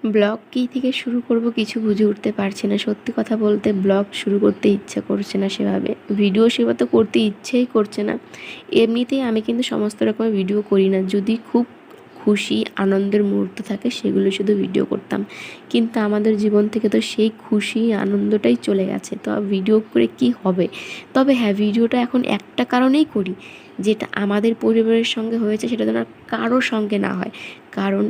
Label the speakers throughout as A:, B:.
A: Blog কী থেকে শুরু করব কিছু বুঝে উঠতে পারছি না। সত্যি কথা বলতে ব্লগ শুরু করতে ইচ্ছা করছে না সেভাবে। ভিডিও সেভাবে তো করতে ইচ্ছেই করছে না। এমনিতেই আমি কিন্তু সমস্ত রকমের ভিডিও করি না। যদি খুব খুশি আনন্দের মুহূর্ত থাকে সেগুলো শুধু ভিডিও করতাম। কিন্তু আমাদের জীবন থেকে তো সেই খুশি আনন্দটাই চলে গেছে। তো ভিডিও করে কি হবে? তবে হ্যাঁ, ভিডিওটা এখন একটা কারণেই করি, যেটা আমাদের পরিবারের সঙ্গে হয়েছে সেটা যেন আর কারোর সঙ্গে না হয়। কারণ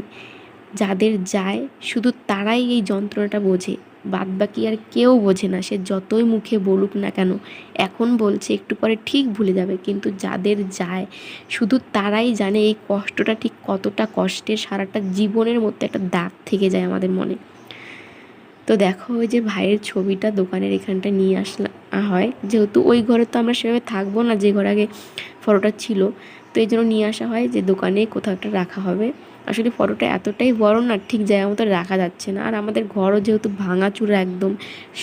A: যাদের যায় শুধু তারাই এই যন্ত্রণাটা বোঝে, বাদবাকি আর কেউ বোঝে না। সে যতই মুখে বলুক না কেন, এখন বলছে একটু পরে ঠিক ভুলে যাবে, কিন্তু যাদের যায় শুধু তারাই জানে এই কষ্টটা ঠিক কতটা কষ্টের। সারাটা জীবনের মধ্যে একটা দাগ থেকে যায় আমাদের মনে। তো দেখো, ওই যে ভাইয়ের ছবিটা দোকানের এখানটা নিয়ে আসলা হয়, যেহেতু ওই ঘরে তো আমরা সেভাবে থাকবো না যে ঘরে আগে ফটোটা ছিল, তো এই জন্য নিয়ে আসা হয় যে দোকানে কোথাও একটা রাখা হবে। আসলে ফটোটা এতটাই বড় না, ঠিক জায়গা মতো রাখা যাচ্ছে না। আর আমাদের ঘরও যেহেতু ভাঙাচুরা একদম,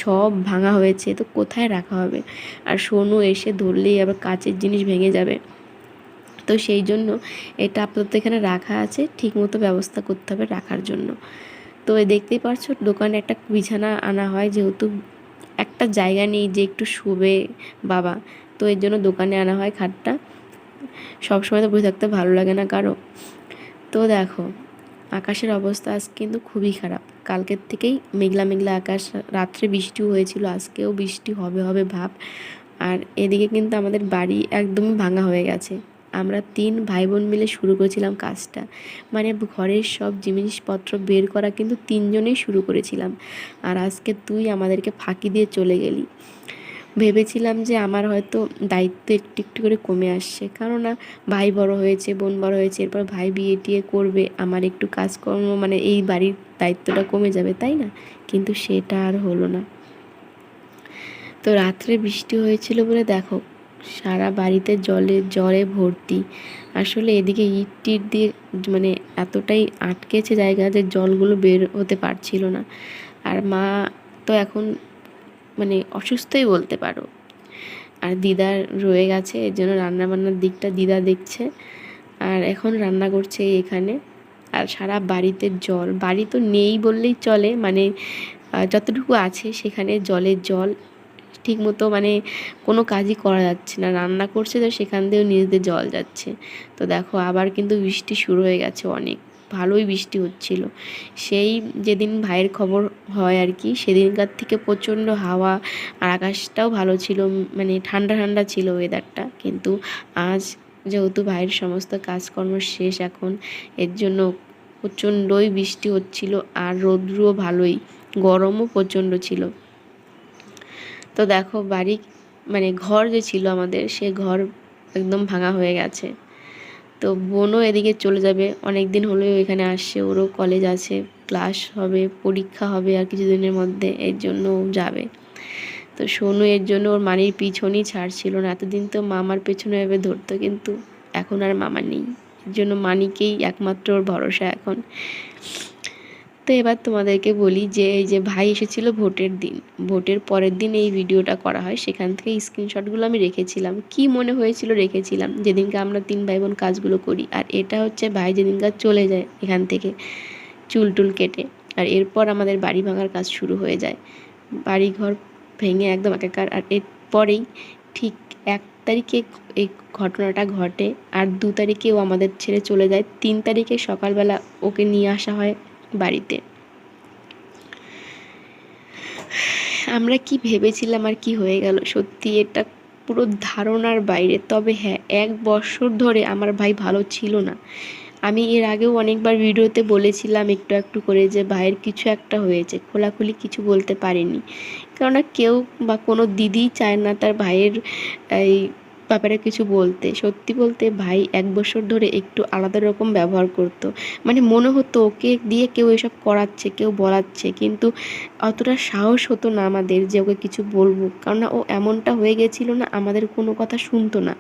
A: সব ভাঙা হয়েছে, তো কোথায় রাখা হবে? আর সোনু এসে ধরলেই আবার কাচের জিনিস ভেঙে যাবে। তো সেই জন্য এটা আপাতত এখানে রাখা আছে, ঠিক মতো ব্যবস্থা করতে হবে রাখার জন্য। তো দেখতেই পারছো দোকানে একটা বিছানা আনা হয়, যেহেতু একটা জায়গা নেই যে একটু শুবে বাবা, তো এর জন্য দোকানে আনা হয় খাটটা। সবসময় তো বসে থাকতে ভালো লাগে না কারো। তো দেখো, আকাশের অবস্থা আজ কিন্তু খুবই খারাপ। কালকের থেকেই মেঘলা মেঘলা আকাশ, রাত্রে বৃষ্টিও হয়েছিল, আজকেও বৃষ্টি হবে হবে ভাব। আর এদিকে কিন্তু আমাদের বাড়ি একদমই ভাঙা হয়ে গেছে। আমরা 3 ভাই বোন মিলে শুরু করেছিলাম কাজটা, মানে ঘরের সব জিনিসপত্র বের করা কিন্তু 3 জনেই শুরু করেছিলাম। আর আজকে তুই আমাদেরকে ফাঁকি দিয়ে চলে গেলি। ভেবেছিলাম যে আমার হয়তো দায়িত্ব একটু একটু করে কমে আসছে, কেননা ভাই বড় হয়েছে, বোন বড় হয়েছে, এরপর ভাই বিয়ে টিয়ে করবে, আমার একটু কাজকর্ম মানে এই বাড়ির দায়িত্বটা কমে যাবে, তাই না? কিন্তু সেটা আর হলো না। তো রাত্রে বৃষ্টি হয়েছিল বলে দেখো সারা বাড়িতে জলে ভর্তি। আসলে এদিকে ইট টিট দিয়ে মানে এতটাই আটকেছে জায়গা যে জলগুলো বের হতে পারছিল না। আর মা তো এখন মানে অসুস্থই বলতে পারো। আর দিদার রয়ে গেছে, এর জন্য রান্নাবান্নার দিকটা দিদা দেখছে। আর এখন রান্না করছে এখানে। আর সারা বাড়িতে জল, বাড়ি তো নেই বললেই চলে, মানে যতটুকু আছে সেখানে জলের জল। ঠিক মতো মানে কোনো কাজই করা যাচ্ছে না, রান্না করছে তো সেখান দিয়েও নিজেদের জল যাচ্ছে। তো দেখো আবার কিন্তু বৃষ্টি শুরু হয়ে গেছে, অনেক ভালোই বৃষ্টি হচ্ছিল। সেই যেদিন ভাইয়ের খবর হয় আর কি, সেদিনকার থেকে প্রচণ্ড হাওয়া, আর আকাশটাও ভালো ছিল, মানে ঠান্ডা ঠান্ডা ছিল ওয়েদারটা। কিন্তু আজ যেহেতু ভাইয়ের সমস্ত কাজকর্ম শেষ এখন, এর জন্য প্রচণ্ডই বৃষ্টি হচ্ছিল। আর রৌদ্রও ভালোই, গরমও প্রচণ্ড ছিল। তো দেখো বাড়ি মানে ঘর যে ছিল আমাদের, সে ঘর একদম ভাঙা হয়ে গেছে। তো বোনও এদিকে চলে যাবে, অনেক দিন হলেও এখানে আসছে, ওরও কলেজ আছে, ক্লাস হবে, পরীক্ষা হবে আর কিছুদিনের মধ্যে, এর জন্য ও যাবে। তো সোনু এর জন্য ওর মানির পিছনই ছাড়ছিল না। এতদিন তো মামার পেছনে এভাবে ধরতো, কিন্তু এখন আর মামা নেই, এর জন্য মানিকেই একমাত্র ওর ভরসা এখন। তো এবার তোমাদেরকে বলি যে এই যে ভাই এসেছিল ভোটের দিন, ভোটের পরের দিন এই ভিডিওটা করা হয়, সেখান থেকে স্ক্রিনশটগুলো আমি রেখেছিলাম। কি মনে হয়েছিল রেখেছিলাম, যেদিনকে আমরা 3 ভাই বোন কাজগুলো করি। আর এটা হচ্ছে ভাই যেদিনকার চলে যায় এখান থেকে চুল টুল কেটে, আর এরপর আমাদের বাড়ি ভাঙার কাজ শুরু হয়ে যায়, বাড়িঘর ভেঙে একদম একাকার। আর এরপরেই ঠিক 1 তারিখে এই ঘটনাটা ঘটে, আর 2 তারিখে ও আমাদের ছেড়ে চলে যায়। 3 তারিখে সকালবেলা ওকে নিয়ে আসা হয় বাড়িতে। আমরা কি ভেবেছিলাম আর কি হয়ে গেল, সত্যি এটা পুরো ধারণার বাইরে। তবে হ্যাঁ, 1 বছর ধরে আমার ভাই ভালো ছিল না। আমি এর আগেও অনেকবার ভিডিওতে বলেছিলাম একটু একটু করে যে ভাইয়ের কিছু একটা হয়েছে, খোলাখুলি কিছু বলতে পারিনি, কেননা কেউ বা কোনো দিদিই চায় না তার ভাইয়ের এই ব্যাপারে কিছু বলতে। সত্যি বলতে ভাই 1 বছর ধরে একটু আলাদা রকম ব্যবহার করতো, মানে মনে হতো ওকে দিয়ে কেউ এসব করাচ্ছে, কেউ বলাচ্ছে, কিন্তু অতটা সাহস হতো না আমাদের যে ওকে কিছু বলবো, কারণ ও এমনটা হয়ে গেছিলো না, আমাদের কোনো কথা শুনতো না।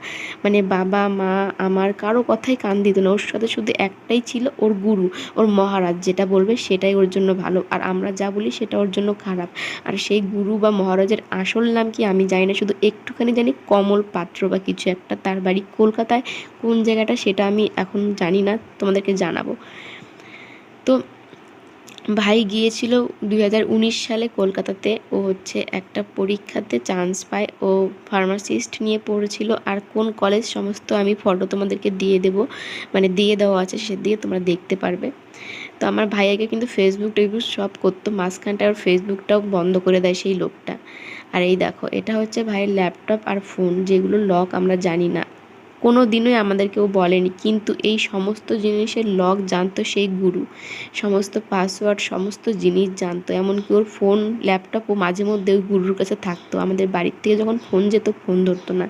A: মানে বাবা মা আমার কারো কথাই কান দিত না, ওর সাথে শুধু একটাই ছিল ওর গুরু, ওর মহারাজ, যেটা বলবে সেটাই ওর জন্য ভালো, আর আমরা যা বলি সেটা ওর জন্য খারাপ। আর সেই গুরু বা মহারাজের আসল নাম কি আমি জানি না, শুধু একটুখানি জানি কমল পাত্র বা কিছু একটা, তার বাড়ি কলকাতায়, কোন জায়গাটা সেটা আমি এখন জানি না, তোমাদেরকে জানাবো। তো ভাই গিয়েছিল 2019 সালে কলকাতাতে। ও হচ্ছে একটা পরীক্ষাতে চান্স পায়, ও ফার্মাসিস্ট নিয়ে পড়েছিল। আর কোন কলেজ সমস্ত আমি ফটো তোমাদেরকে দিয়ে দেবো, মানে দিয়ে দেওয়া আছে, সে দিয়ে তোমরা দেখতে পারবে। তো আমার ভাইয়াকে কিন্তু ফেসবুক টেসবুক সব করতো, মাঝখানটা আর ফেসবুকটাও বন্ধ করে দেয় সেই লোকটা। আর এই দেখো, এটা হচ্ছে ভাইয়ের ল্যাপটপ আর ফোন, যেগুলো লক আমরা জানি না, কোনো দিনই আমাদের কেউ বলেনি, কিন্তু এই সমস্ত জিনিসের লক জানতো সেই গুরু। সমস্ত পাসওয়ার্ড সমস্ত জিনিস জানতো, এমনকি ওর ফোন ল্যাপটপও মাঝে মধ্যে ওই গুরুর কাছে থাকতো। আমাদের বাড়ির থেকে যখন ফোন যেত, ফোন ধরতো না।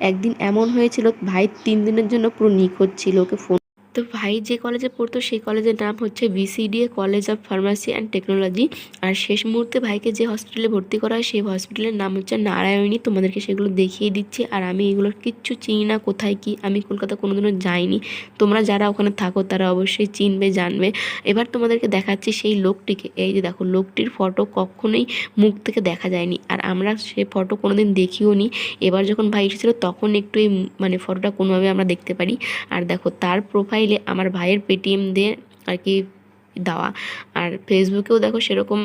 A: একদিন এমন হয়েছিল, ভাই 3 দিনের জন্য পুরো নিখোঁজ ছিল, ওকে ফোন। তো ভাই যে কলেজে পড়তো সেই কলেজের নাম হচ্ছে VCDA, college of pharmacy and technology. আর শেষ মুহূর্তে ভাইকে যে হসপিটালে ভর্তি করা হয় সেই হসপিটালের নাম হচ্ছে নারায়ণী। তোমাদেরকে সেগুলো দেখিয়ে দিচ্ছি। আর আমি এগুলোর কিচ্ছু চিনি না কোথায় কি, আমি কলকাতা কোনোদিনও যাইনি। তোমরা যারা ওখানে থাকো তারা অবশ্যই চিনবে, জানবে। এবার তোমাদেরকে দেখাচ্ছি সেই লোকটিকে। এই যে দেখো, লোকটির ফটো কখনোই মুখ থেকে দেখা যায়নি, আর আমরা সে ফটো কোনোদিন দেখিও নি। এবার যখন ভাই এসেছিলো তখন একটু এই মানে ফটোটা কোনোভাবে আমরা দেখতে পারি। আর দেখো, তার প্রোফাইলে আমার ভাইয়ের পেটিএম দিয়ে আর কি দেওয়া। আর ফেসবুকেও দেখো সেরকম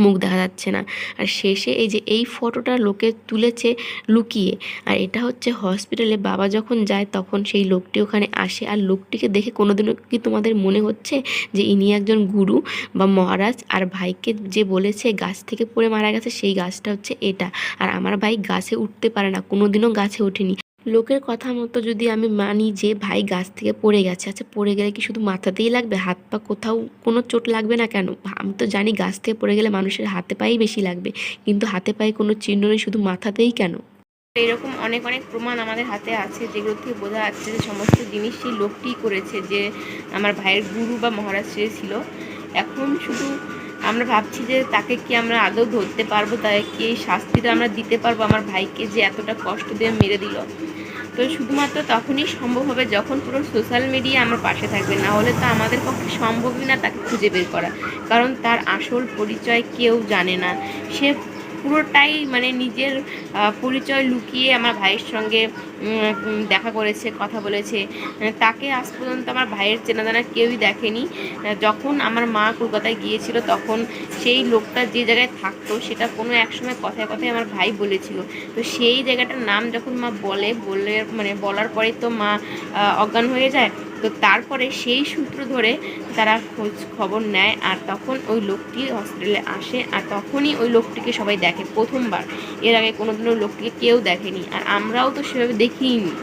A: মুখ দেখা যাচ্ছে না। আর শেষে এই যে এই ফটোটা লোকে তুলেছে লুকিয়ে, আর এটা হচ্ছে হসপিটালে বাবা যখন যায় তখন সেই লোকটি ওখানে আসে। আর লোকটিকে দেখে কোনোদিনও কি তোমাদের মনে হচ্ছে যে ইনি একজন গুরু বা মহারাজ? আর ভাইকে যে বলেছে গাছ থেকে পড়ে মারা গেছে, সেই গাছটা হচ্ছে এটা। আর আমার ভাই গাছে উঠতে পারে না, কোনোদিনও গাছে ওঠেনি। লোকের কথা মতো যদি আমি মানি যে ভাই গাছ থেকে পড়ে গেছে, আচ্ছা পড়ে গেলে কি শুধু মাথাতেই লাগবে? হাত পা কোথাও কোনো চোট লাগবে না কেন? আমি তো জানি গাছ থেকে পড়ে গেলে মানুষের হাতে পায়েই বেশি লাগবে, কিন্তু হাতে পায়ে কোনো চিহ্ন নেই, শুধু মাথাতেই কেন? এরকম অনেক অনেক প্রমাণ আমাদের হাতে আছে, যেগুলো থেকে বোঝা যাচ্ছে যে সমস্ত জিনিস সেই লোকটিই করেছে, যে আমার ভাইয়ের গুরু বা মহারাজ সে ছিল। এখন শুধু আমরা ভাবছি যে তাকে কি আমরা আদৌ ধরতে পারবো, তাকে কি এই শাস্তিটা আমরা দিতে পারবো আমার ভাইকে, যে এতটা কষ্ট দিয়ে মেরে দিল। তো শুধুমাত্র তখনই সম্ভব হবে যখন পুরো সোশ্যাল মিডিয়া আমার পাশে থাকবে, না হলে তো আমাদের পক্ষে সম্ভবই না তাকে খুঁজে বের করা। কারণ তার আসল পরিচয় কেউ জানে না। সে পুরোটাই মানে নিজের পরিচয় লুকিয়ে আমার ভাইয়ের সঙ্গে দেখা করেছে, কথা বলেছে। তাকে আজ পর্যন্ত আমার ভাইয়ের চেনাজানা কেউই দেখেনি। যখন আমার মা কলকাতায় গিয়েছিল তখন সেই লোকটা যে জায়গায় থাকতো সেটা কোনো এক সময় কথায় কথায় আমার ভাই বলেছিল। তো সেই জায়গাটার নাম যখন মা বলে মানে বলার পরে তো মা অজ্ঞান হয়ে যায়। তো তারপরে সেই সূত্র ধরে তারা খোঁজ খবর নেয়, আর তখন ওই লোকটি হসপিটালে আসে, আর তখনই ওই লোকটিকে সবাই দেখে প্রথমবার। এর আগে কোনোদিনও ওই লোকটিকে কেউ দেখেনি, আর আমরাও তো সেভাবে দেখিনি।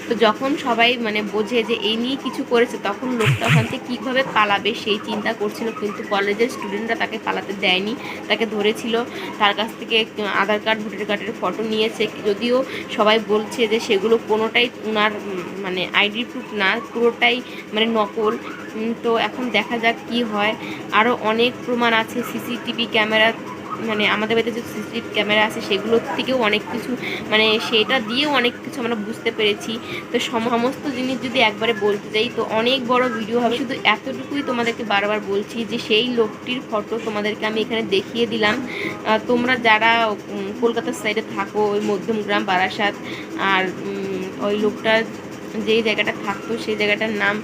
A: তো যখন সবাই মানে বোঝে যে এই নিয়ে কিছু করেছে, তখন লোকটা ওখান থেকে কীভাবে পালাবে সেই চিন্তা করছিল, কিন্তু কলেজের স্টুডেন্টরা তাকে পালাতে দেয়নি, তাকে ধরেছিল। তার কাছ থেকে আধার কার্ড ভোটার কার্ডের ফটো নিয়েছে, যদিও সবাই বলছে যে সেগুলো কোনোটাই ওনার মানে আইডি প্রুফ না, পুরোটাই মানে নকল। তো এখন দেখা যাক কি হয়। আরও অনেক প্রমাণ আছে, সিসিটিভি ক্যামেরা, মানে আমাদের বাড়িতে যে সিসিটিভি ক্যামেরা আছে সেগুলোর থেকেও অনেক কিছু, মানে সেটা দিয়েও অনেক কিছু আমরা বুঝতে পেরেছি। তো সমস্ত জিনিস যদি একবারে বলতে যাই তো অনেক বড় ভিডিও হবে। শুধু এতটুকুই তোমাদেরকে বারবার বলছি যে সেই লোকটির ফটো তোমাদেরকে আমি এখানে দেখিয়ে দিলাম। তোমরা যারা কলকাতার সাইডে থাকো, ওই মধ্যমগ্রাম, বারাসাত, আর ওই লোকটার যেই জায়গাটা থাকতো সেই জায়গাটার নাম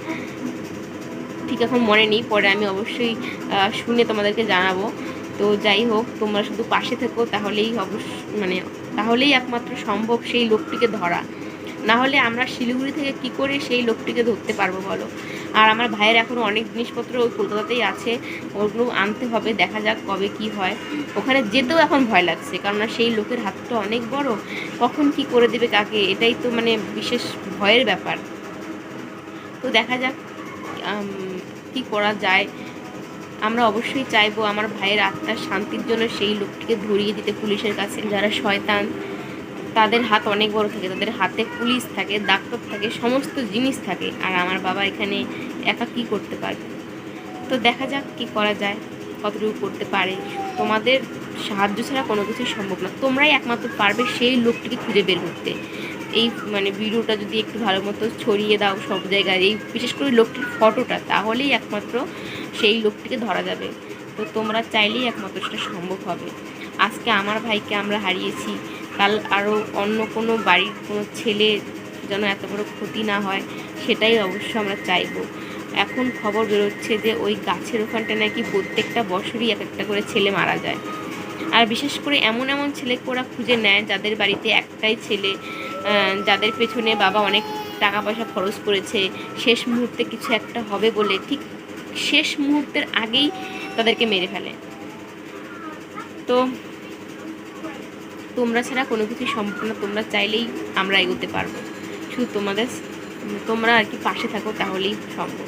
A: ঠিক এখন মনে নেই, পরে আমি অবশ্যই শুনে তোমাদেরকে জানাবো। তো যাই হোক, তোমরা শুধু পাশে থেকো, তাহলেই মানে তাহলেই একমাত্র সম্ভব সেই লোকটিকে ধরা। না হলে আমরা শিলিগুড়ি থেকে কি করে সেই লোকটিকে ধরতে পারবো বলো? আর আমার ভাইয়ের এখনও অনেক জিনিসপত্র ওই কলকাতাতেই আছে, ওগুলো আনতে হবে, দেখা যাক কবে কি হয়। ওখানে যেতেও এখন ভয় লাগছে, কারণ সেই লোকের হাতটা অনেক বড়, কখন কি করে দেবে কাকে, এটাই তো মানে বিশেষ ভয়ের ব্যাপার। তো দেখা যাক কি করা যায়। আমরা অবশ্যই চাইবো আমার ভাইয়ের আত্মার শান্তির জন্য সেই লোকটিকে ধরিয়ে দিতে পুলিশের কাছে। যারা শয়তান তাদের হাত অনেক বড় থাকে, তাদের হাতে পুলিশ থাকে, ডাক্তার থাকে, সমস্ত জিনিস থাকে, আর আমার বাবা এখানে একা কী করতে পারবে? তো দেখা যাক কি করা যায়, কতটুকু করতে পারে। তোমাদের সাহায্য ছাড়া কোনো কিছুই সম্ভব না, তোমরাই একমাত্র পারবে সেই লোকটিকে খুঁজে বের করতে। এই মানে ভিডিওটা যদি একটু ভালো মতো ছড়িয়ে দাও সব জায়গায়, এই বিশেষ করে লোকটির ফটোটা, তাহলেই একমাত্র সেই লোকটিকে ধরা যাবে। তো তোমরা চাইলেই একমাত্র সেটা সম্ভব হবে। আজকে আমার ভাইকে আমরা হারিয়েছি, কাল আরও অন্য কোনো বাড়ির কোনো ছেলে যেন এত বড় ক্ষতি না হয়, সেটাই অবশ্য আমরা চাইবো। এখন খবর বেরোচ্ছে যে ওই গাছের ওখানটা নাকি প্রত্যেকটা বছরই এক একটা করে ছেলে মারা যায়। আর বিশেষ করে এমন এমন ছেলেকে ওরা খুঁজে নেয় যাদের বাড়িতে একটাই ছেলে, যাদের পেছনে বাবা অনেক টাকা পয়সা খরচ করেছে, শেষ মুহূর্তে কিছু একটা হবে বলে ঠিক শেষ মুহূর্তের আগেই তাদেরকে মেরে ফেলে। তো তোমরা ছাড়া কোনো কিছুই সম্ভব না, তোমরা চাইলেই আমরা এগোতে পারবো, শুধু তোমরা আর কি পাশে থাকো, তাহলেই সম্ভব।